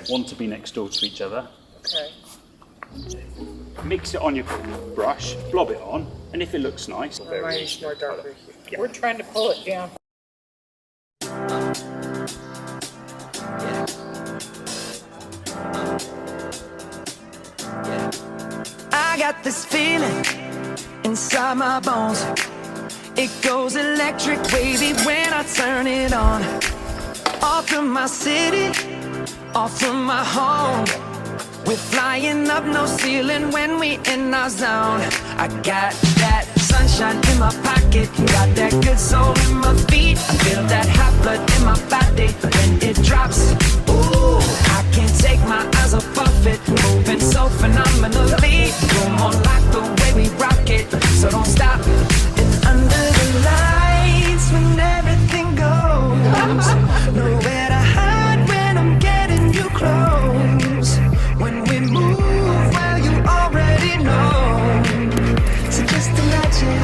Want to be next door to each other. Okay. Mix it on your brush, blob it on, and if it looks nice. Mine is more darker. Yeah. We're trying to pull it down. I got this feeling inside my bones. It goes electric wavy when I turn it on. Off from my city, off from my home. We're flying up, no ceiling when we in our zone. I got that sunshine in my pocket, got that good soul in my feet. I feel that hot blood in my body when it drops. Ooh, I can't take my eyes off of it, moving so phenomenally. You're more like the way we rock it, so don't stop. And under the lights when everything goes, nowhere to hide when I'm getting you close. When we move, well, you already know. So just imagine.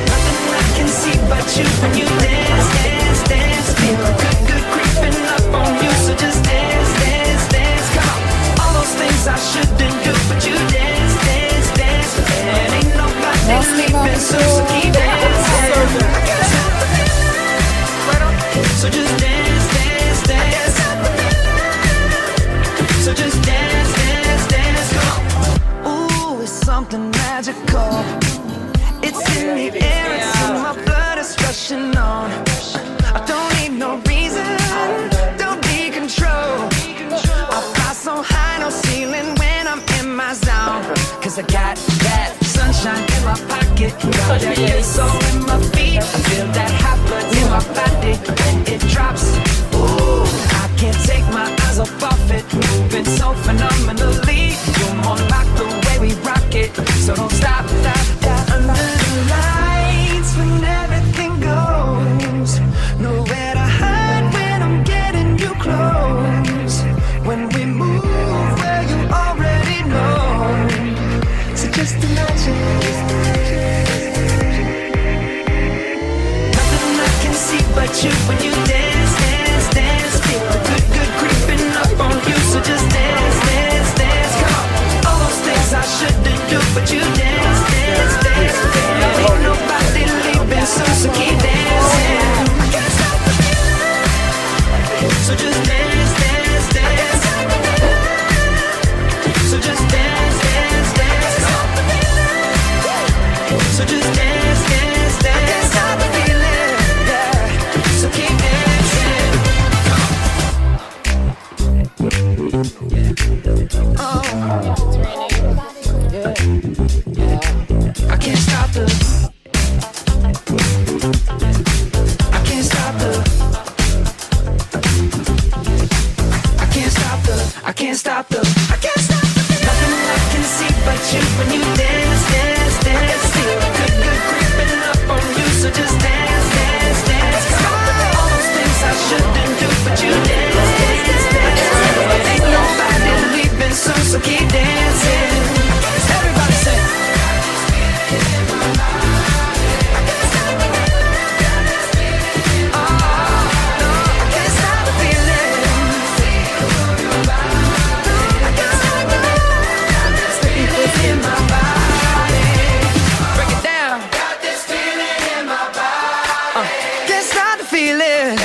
Nothing I can see but you when you dance, dance, dance. Feel good, good creeping up on you. So just dance, dance, dance. Come on. All those things I shouldn't do, but you dance, dance, dance. And ain't nobody leaving, so keep dancing. So just dance, dance, dance. So just dance, dance, dance. Come on. Ooh, it's something magical. It's in the air, it's in my blood, it's rushing on. I don't need no reason, don't need control. I fly so high, no ceiling when I'm in my zone. Cause I got that sunshine in my pocket, got that good soul in my feet. I feel that hot blood in my body when it drops. Ooh, I can't take my eyes off of it, moving so phenomenally. You're more like the way we rock it, so don't stop, stop, stop. Under the lights when everything goes, nowhere to hide when I'm getting you close. When we move, well, you already know. So just imagine. Nothing I can see but you when you dance, dance, dance. Feel the good, good creeping up on you. So just dance, dance, dance. Come on. All those things I can't stop the. I can't stop the. I can't stop the. I can't stop the. I can't stop the. Nothing I can see but you when you dance, dance, dance. Feel good, good creeping up on you, so just dance, dance, dance. All those things I shouldn't do, but you dance, dance, dance. Ain't nobody leaving soon, so keep dancing. Everybody say. Can't stop the feeling.